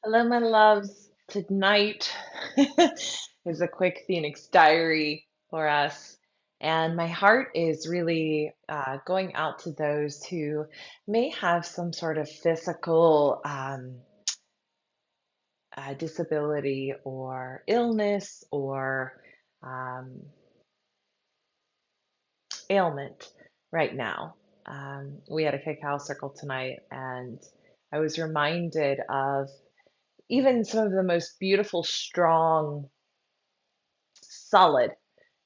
Hello, my loves. Tonight is a quick Phoenix diary for us. And my heart is really going out to those who may have some sort of physical disability or illness or um, ailment right now. We had a cacao circle tonight, and I was reminded of even some of the most beautiful, strong, solid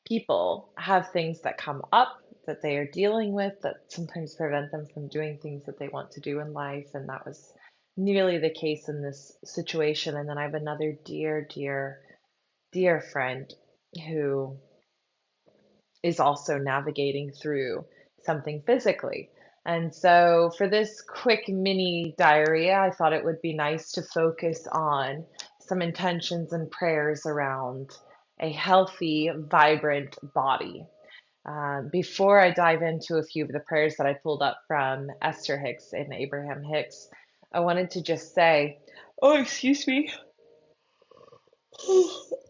people have things that come up that they are dealing with that sometimes prevent them from doing things that they want to do in life. And that was nearly the case in this situation. And then I have another dear, dear, dear friend who is also navigating through something physically. And so, for this quick mini diary, I thought it would be nice to focus on some intentions and prayers around a healthy, vibrant body. Before I dive into a few of the prayers that I pulled up from Esther Hicks and Abraham Hicks, I wanted to just say, oh, excuse me,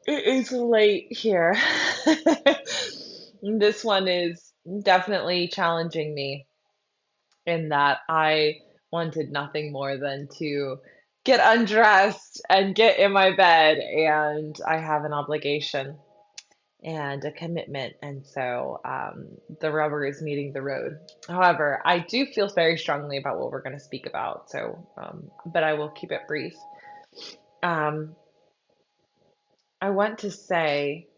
it is late here. This one is definitely challenging me in that I wanted nothing more than to get undressed and get in my bed, and I have an obligation and a commitment, and so the rubber is meeting the road. However, I do feel very strongly about what we're going to speak about, so but I will keep it brief. Um, I want to say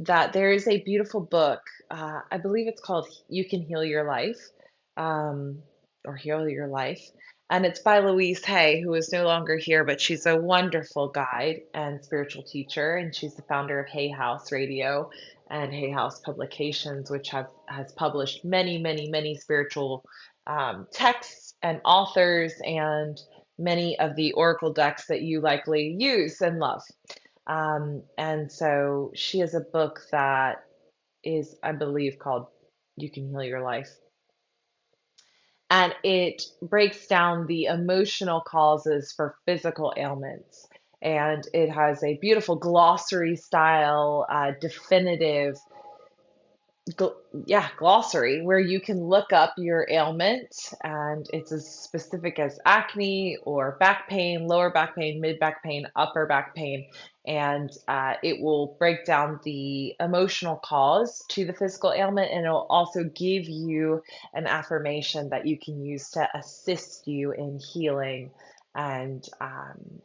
that there is a beautiful book. I believe it's called You Can Heal Your Life, um, or Heal Your Life. And it's by Louise Hay, who is no longer here, but she's a wonderful guide and spiritual teacher. And she's the founder of Hay House Radio and Hay House Publications, which has published many, many, many spiritual texts and authors and many of the oracle decks that you likely use and love. And so she has a book that is, I believe, called You Can Heal Your Life. And it breaks down the emotional causes for physical ailments. And it has a beautiful glossary style, definitive glossary where you can look up your ailment, and it's as specific as acne or back pain, lower back pain, mid back pain, upper back pain, and it will break down the emotional cause to the physical ailment, and it'll also give you an affirmation that you can use to assist you in healing and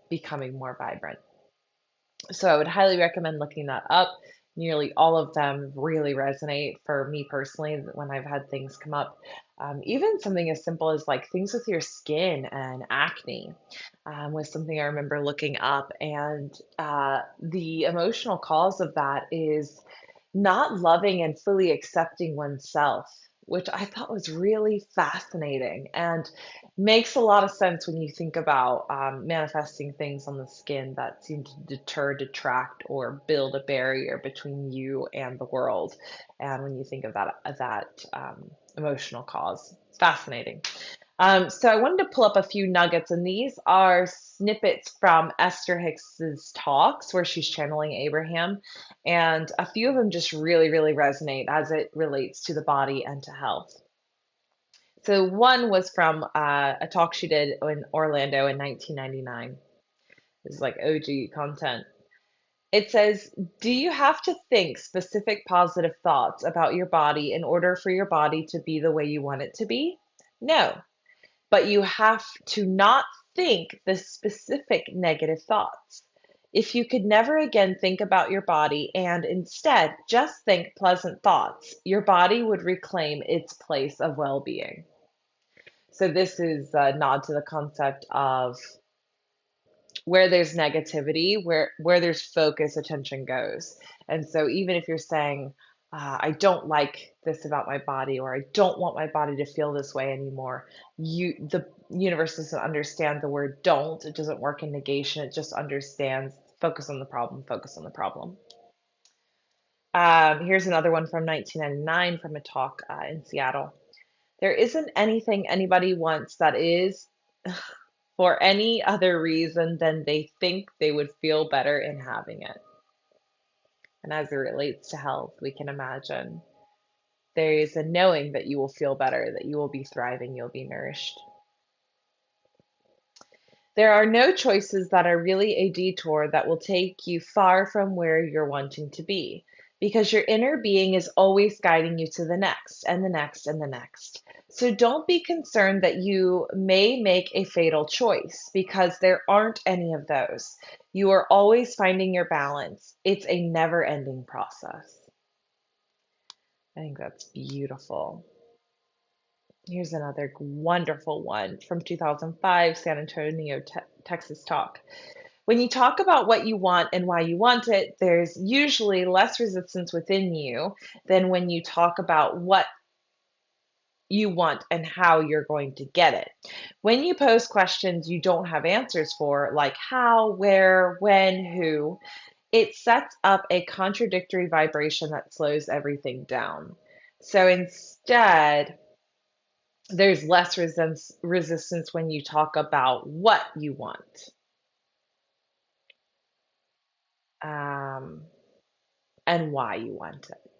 becoming more vibrant. So I would highly recommend looking that up. Nearly all of them really resonate for me personally when I've had things come up. Even something as simple as like things with your skin and acne was something I remember looking up. And the emotional cause of that is not loving and fully accepting oneself, which I thought was really fascinating and makes a lot of sense when you think about manifesting things on the skin that seem to deter, detract, or build a barrier between you and the world. And when you think of that emotional cause, it's fascinating. So I wanted to pull up a few nuggets, and these are snippets from Esther Hicks's talks where she's channeling Abraham, and a few of them just really, really resonate as it relates to the body and to health. So one was from a talk she did in Orlando in 1999. This is like OG content. It says, do you have to think specific positive thoughts about your body in order for your body to be the way you want it to be? No, but you have to not think the specific negative thoughts. If you could never again think about your body and instead just think pleasant thoughts, your body would reclaim its place of well being. So, this is a nod to the concept of where there's negativity, where there's focus, attention goes. And so, even if you're saying, I don't like this about my body, or I don't want my body to feel this way anymore, the universe doesn't understand the word don't. It doesn't work in negation. It just understands focus on the problem, focus on the problem. Here's another one from 1999 from a talk in Seattle. There isn't anything anybody wants that is for any other reason than they think they would feel better in having it. And as it relates to health, we can imagine there is a knowing that you will feel better, that you will be thriving, you'll be nourished. There are no choices that are really a detour that will take you far from where you're wanting to be, because your inner being is always guiding you to the next and the next and the next. So don't be concerned that you may make a fatal choice, because there aren't any of those. You are always finding your balance. It's a never ending process. I think that's beautiful. Here's another wonderful one from 2005, San Antonio, Texas Talk. When you talk about what you want and why you want it, there's usually less resistance within you than when you talk about what you want and how you're going to get it. When you pose questions you don't have answers for, like how, where, when, who, it sets up a contradictory vibration that slows everything down. So instead, there's less resistance when you talk about what you want, um, and why you want it.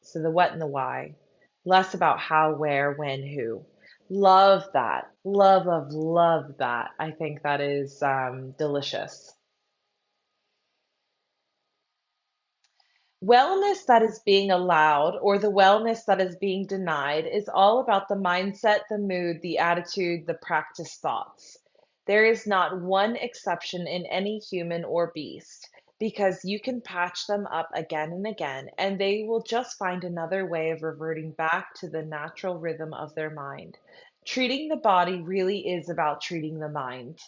So the what and the why, less about how, where, when, who. Love that. Love that. I think that is delicious. Wellness that is being allowed or the wellness that is being denied is all about the mindset, the mood, the attitude, the practice thoughts. There is not one exception in any human or beast, because you can patch them up again and again, and they will just find another way of reverting back to the natural rhythm of their mind. Treating the body really is about treating the mind.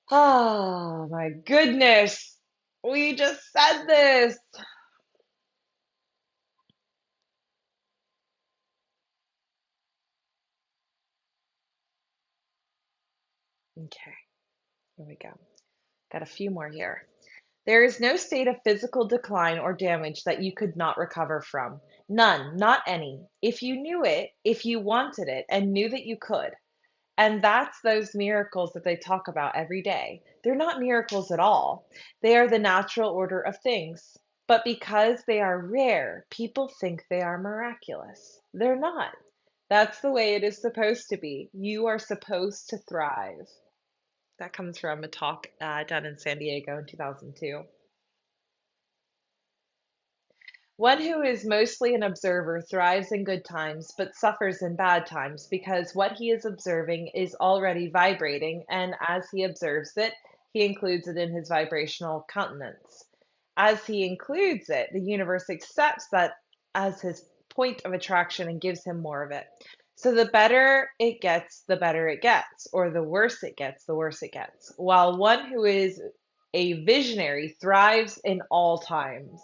Oh my goodness. We just said this. Okay. Here we go. Got a few more here. There is no state of physical decline or damage that you could not recover from. None, not any. If you knew it, if you wanted it, and knew that you could. And that's those miracles that they talk about every day. They're not miracles at all. They are the natural order of things. But because they are rare, people think they are miraculous. They're not. That's the way it is supposed to be. You are supposed to thrive. That comes from a talk done in San Diego in 2002. One who is mostly an observer thrives in good times, but suffers in bad times, because what he is observing is already vibrating, and as he observes it, he includes it in his vibrational countenance. As he includes it, the universe accepts that as his point of attraction and gives him more of it. So the better it gets, the better it gets, or the worse it gets, the worse it gets. While one who is a visionary thrives in all times.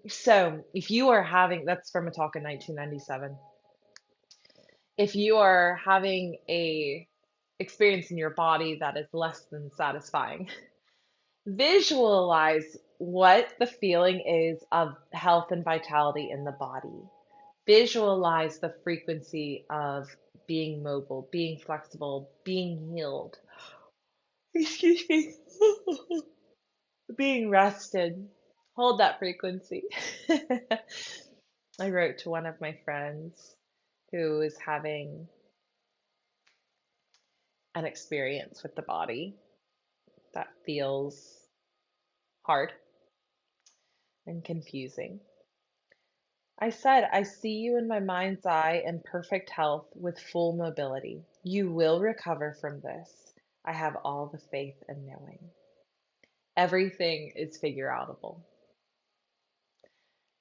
So, if you are having, that's from a talk in 1997. If you are having a experience in your body that is less than satisfying, visualize what the feeling is of health and vitality in the body. Visualize the frequency of being mobile, being flexible, being healed. Excuse me. Being rested. Hold that frequency. I wrote to one of my friends who is having an experience with the body that feels hard and confusing. I said, I see you in my mind's eye in perfect health with full mobility. You will recover from this. I have all the faith and knowing. Everything is figure outable.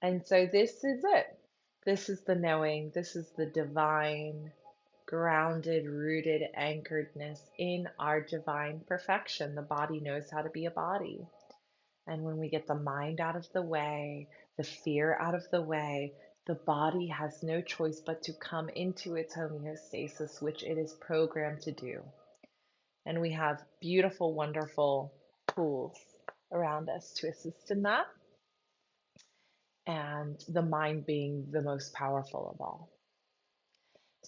And so this is it. This is the knowing. This is the divine, grounded, rooted, anchoredness in our divine perfection. The body knows how to be a body. And when we get the mind out of the way, the fear out of the way, the body has no choice but to come into its homeostasis, which it is programmed to do. And we have beautiful, wonderful tools around us to assist in that, and the mind being the most powerful of all.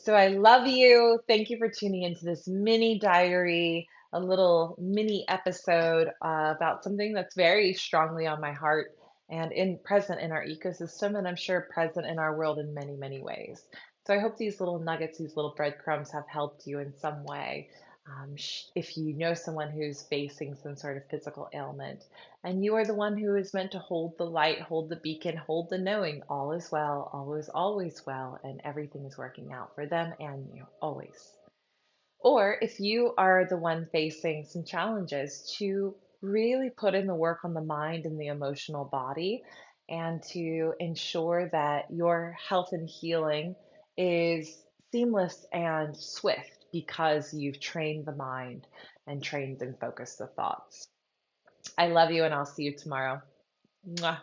So I love you. Thank you for tuning into this mini diary, a little mini episode about something that's very strongly on my heart and in present in our ecosystem, and I'm sure present in our world in many, many ways. So I hope these little nuggets, these little breadcrumbs have helped you in some way. If you know someone who's facing some sort of physical ailment, and you are the one who is meant to hold the light, hold the beacon, hold the knowing, all is well, always, always well, and everything is working out for them and you, always. Or if you are the one facing some challenges, to really put in the work on the mind and the emotional body and to ensure that your health and healing is seamless and swift because you've trained the mind and trained and focused the thoughts. I love you and I'll see you tomorrow. Mwah.